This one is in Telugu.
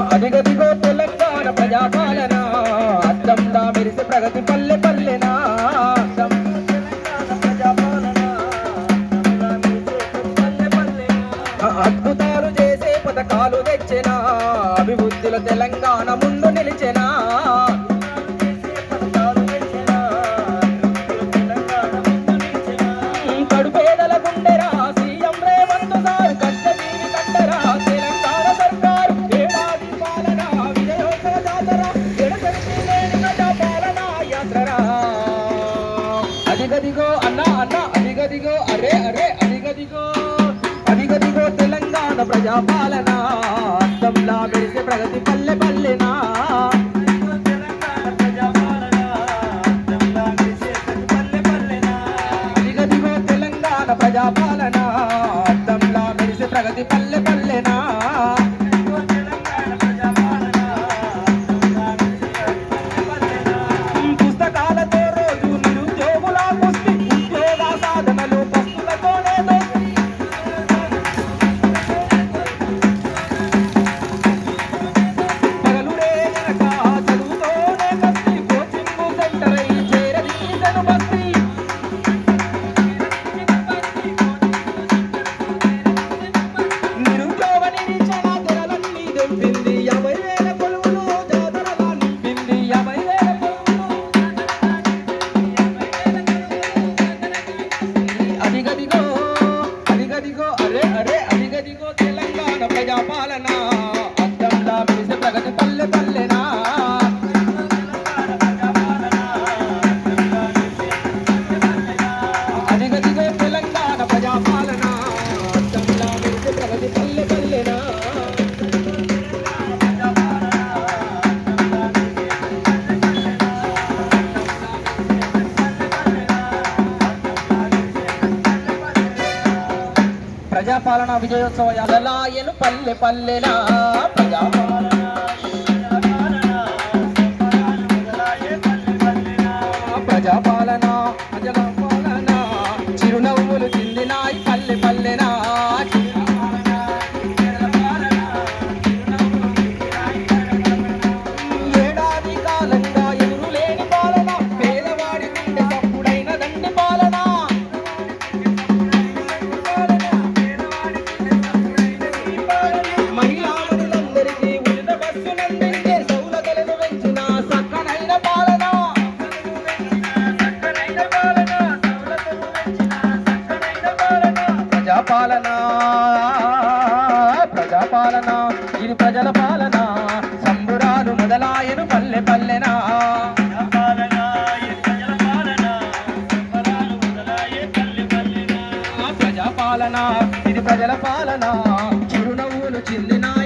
అదిగదిగో తెలంగాణ ప్రజాపాలన అద్దంలా మెరిసే ప్రగతి పల్లె పల్లెనా అద్భుతాలు చేసే పథకాలు తెచ్చెనా అభివృద్ధిలో తెలంగాణ ముందు నిలిచెనా కడుపేదల గుండెరా సీఎం రేవంత్ సార్ కష్టజీవి కట్టరా తెలంగాణ సర్కారు ఏడాది పాలన విజయోత్సవ జాతర ఎడతెరిపి లేని ప్రజాపాలన యాత్రరా అదిగదిగో అన్నా అన్నా అదిగదిగో అరే అరే అదిగదిగో అదిగదిగో తెలంగాణ ప్రజాపాలన అద్దంలా మెరిసే ప్రగతి పల్లె పల్లెనా అదిగదిగో తెలంగాణ ప్రజాపాలన అద్దంలా మెరిసే ప్రగతి పల్లె పల్లెనా పుస్తకాలతో రోజు నిరుద్యోగుల కుస్తీ ఉద్యోగ సాధనలు పస్తులతోనే పగలురే గనక చదువుతోనే కస్తి కోచింగ్ సెంటర్ అయి చేరదీసెను బస్తీ నిరుద్యోగ నిరీక్షణ తెరలన్నీ దెంపింది 50,000 కొలువులు జాతరలా నింపింది 50,000 కొలువులు అదిగదిగో అదిగదిగో అరే అరే అదిగదిగో తెలంగాణ ప్రజాపాలన అద్దంలా మెరిసే ప్రగతి పల్లె పల్లెనా అదిగదిగో తెలంగాణ ప్రజాపాలన అద్దంలా మెరిసే ప్రగతి పల్లె పల్లెనా ప్రజాపాలన విజయోత్సవ యాదలాయను పల్లె పల్లెనా ప్రజాపాలన ప్రజాపాలన చిరునవ్వులు చిందినాయి పల్లె పల్లెనా ఏడాది కాలంగా ఎదురు లేని పాలన పేదవాడి గుండె తప్పుడైన దండి పాలన మహిళామణులందరికీ ఉచిత బస్సునందించే సౌలతులను పెంచిన సక్కనైన పాలన ప్రజాపాలన ప్రజాపాలన ఇది ప్రజల పాలన సంబురాలు మొదలాయను పల్లె పల్లెనా ప్రజాపాలన ఇది ప్రజల పాలన చిరునవ్వులు చిందినాయి